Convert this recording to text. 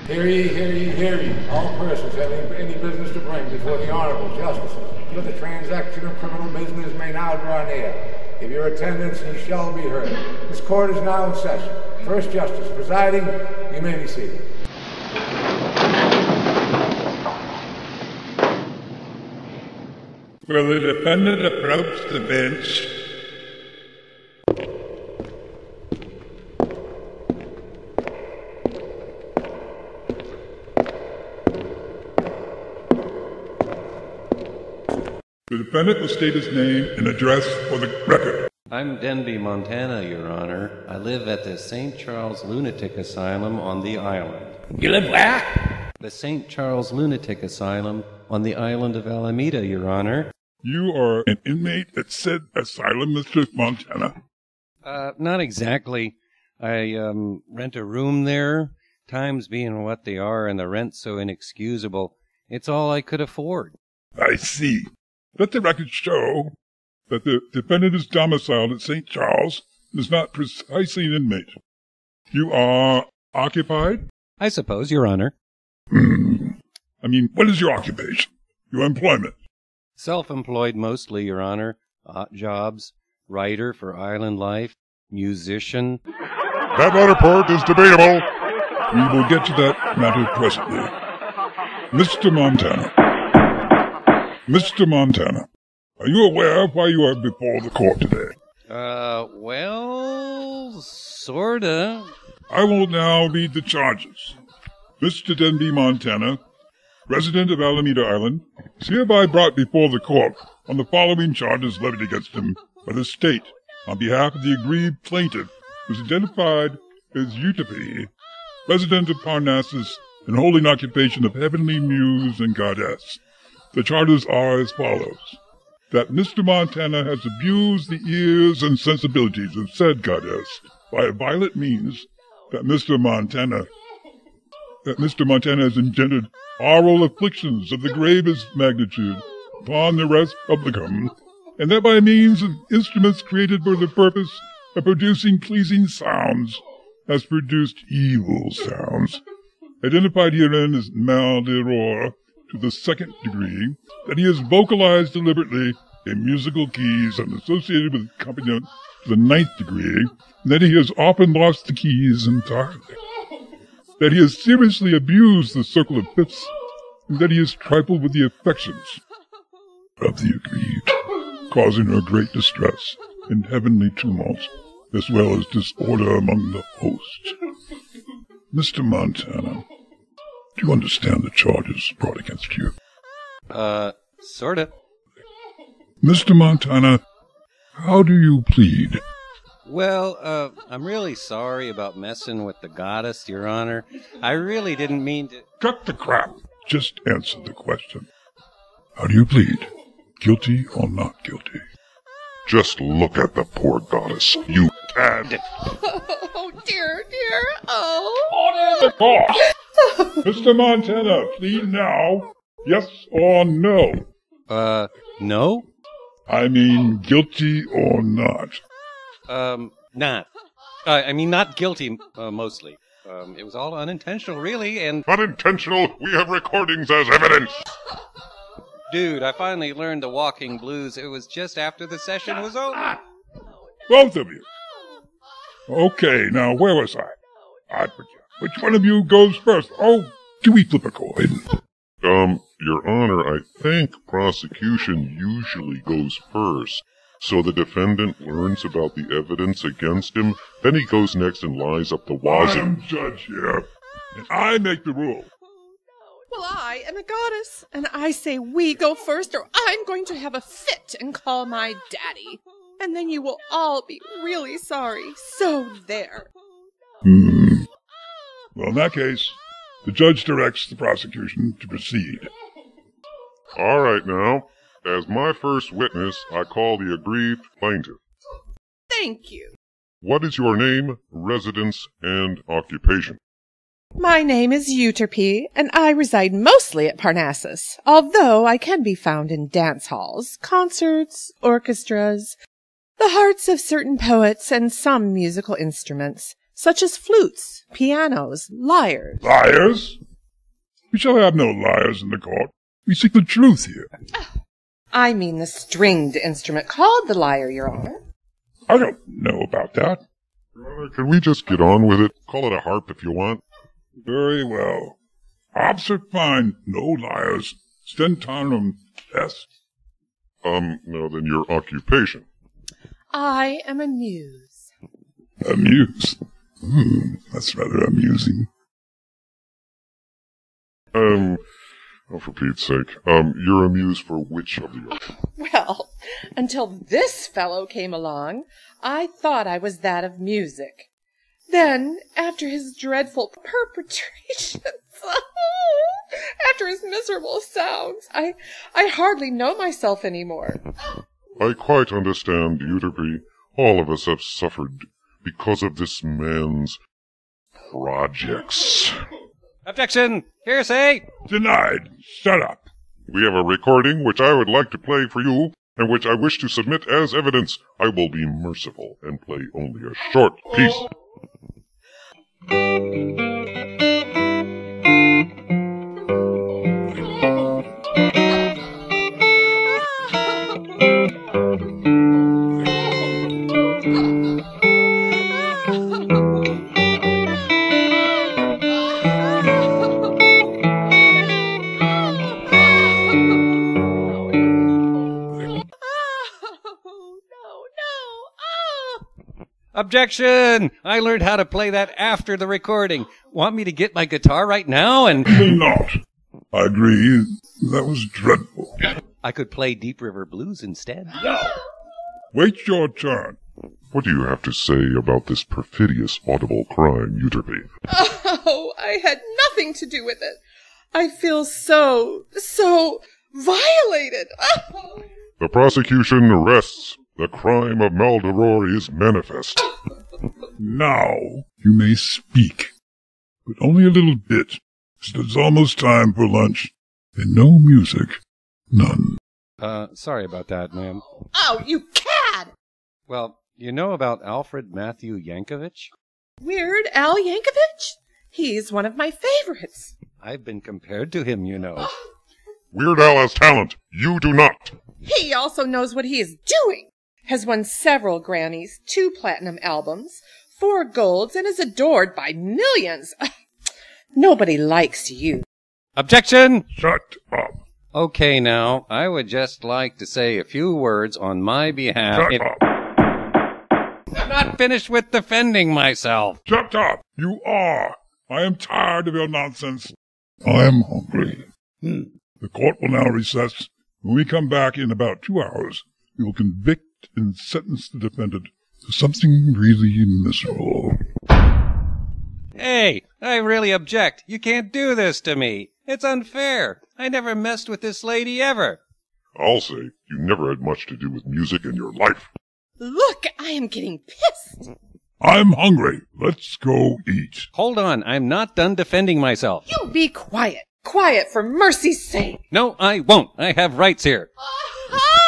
Hear ye, hear ye, hear ye. All persons having any business to bring before the honorable justices for the transaction of criminal business may now draw near. Give your attendance and ye shall be heard. This court is now in session. First Justice presiding, you may be seated. Will the defendant approach the bench? The defendant will state his name and address for the record. I'm Denby, Montana, Your Honor. I live at the St. Charles Lunatic Asylum on the island. You live where? The St. Charles Lunatic Asylum on the island of Alameda, Your Honor. You are an inmate at said asylum, Mr. Montana? Not exactly. I, rent a room there. Times being what they are and the rent so inexcusable, it's all I could afford. I see. Let the record show that the defendant is domiciled at St. Charles and is not precisely an inmate. You are occupied? I suppose, Your Honor. I mean, what is your occupation? Your employment? Self-employed mostly, Your Honor. Odd jobs, writer for Island Life, musician. That latter part is debatable. We will get to that matter presently. Mr. Montana. Mr. Montana, are you aware of why you are before the court today? Well, sorta. I will now read the charges. Mr. Denby, Montana, resident of Alameda Island, is hereby brought before the court on the following charges levied against him by the state on behalf of the aggrieved plaintiff, who is identified as Euterpe, resident of Parnassus and holding occupation of heavenly muse and goddess. The charges are as follows. That Mr. Montana has abused the ears and sensibilities of said goddess by violent means, that Mr. Montana has engendered aural afflictions of the gravest magnitude upon the res publicum, and that by means of instruments created for the purpose of producing pleasing sounds, has produced evil sounds, identified herein as mal d'error to the 2nd degree, that he has vocalized deliberately in musical keys and associated with accompaniment to the 9th degree, and that he has often lost the keys entirely, that he has seriously abused the circle of fifths, and that he has trifled with the affections of the aggrieved, causing her great distress and heavenly tumult, as well as disorder among the host. Mr. Montana, do you understand the charges brought against you? Sorta. Mr. Montana, how do you plead? Well, I'm really sorry about messing with the goddess, Your Honor. I really didn't mean to... Cut the crap. Just answer the question. How do you plead? Guilty or not guilty? Just look at the poor goddess, you cad. Oh, dear, dear, oh. Order the court! Mr. Montana, plead now, yes or no? No? I mean guilty or not? Not. I mean not guilty, mostly. It was all unintentional, really, and... Unintentional? We have recordings as evidence! Dude, I finally learned the walking blues. It was just after the session was over. Both of you. Okay, now where was I? Which one of you goes first? Oh, do we flip a coin? Your Honor, I think prosecution usually goes first. So the defendant learns about the evidence against him, then he goes next and lies up the wazoo. I'm judge here, and I make the rule. Well, I am a goddess, and I say we go first, or I'm going to have a fit and call my daddy. And then you will all be really sorry. So there. Well, in that case, the judge directs the prosecution to proceed. All right, now, as my first witness, I call the aggrieved plaintiff. Thank you. What is your name, residence, and occupation? My name is Euterpe, and I reside mostly at Parnassus, although I can be found in dance halls, concerts, orchestras, the hearts of certain poets, and some musical instruments, such as flutes, pianos, lyres. Liars? We shall have no liars in the court. We seek the truth here. I mean the stringed instrument called the lyre, Your Honor. I don't know about that. Your Honor, can we just get on with it? Call it a harp if you want. Very well. Harps are fine. No liars. Stentanum est. No, then your occupation. I am a muse. A muse? That's rather amusing. Oh, for Pete's sake. You're a muse for which of the other? Well, until this fellow came along, I thought I was that of music. Then, after his dreadful perpetrations, after his miserable sounds, I hardly know myself any more. I quite understand, Euterpe. All of us have suffered because of this man's projects. Objection! Hearsay! Denied. Shut up. We have a recording which I would like to play for you, and which I wish to submit as evidence. I will be merciful and play only a short piece. Objection! I learned how to play that after the recording. Want me to get my guitar right now and... Will not. I agree. That was dreadful. I could play Deep River Blues instead. Wait your turn. What do you have to say about this perfidious audible crime, Euterpe? Oh, I had nothing to do with it. I feel so violated. Oh. The prosecution rests. The crime of Maldoror is manifest. Now you may speak, but only a little bit, as it is almost time for lunch, and no music, none. Sorry about that, ma'am. Oh, you cad! Well, you know about Alfred Matthew Yankovic? Weird Al Yankovic? He's one of my favorites. I've been compared to him, you know. Weird Al has talent. You do not. He also knows what he is doing. Has won several Grammys, 2 platinum albums, 4 golds, and is adored by millions. Nobody likes you. Objection! Shut up. Okay, now, I would just like to say a few words on my behalf. Shut up. I'm not finished with defending myself. Shut up. You are. I am tired of your nonsense. I am hungry. The court will now recess. When we come back in about 2 hours, we will convict and sentence the defendant to something really miserable. Hey, I really object. You can't do this to me. It's unfair. I never messed with this lady ever. I'll say you never had much to do with music in your life. Look, I am getting pissed. I'm hungry. Let's go eat. Hold on, I'm not done defending myself. You be quiet. Quiet, for mercy's sake. No, I won't. I have rights here. Ah!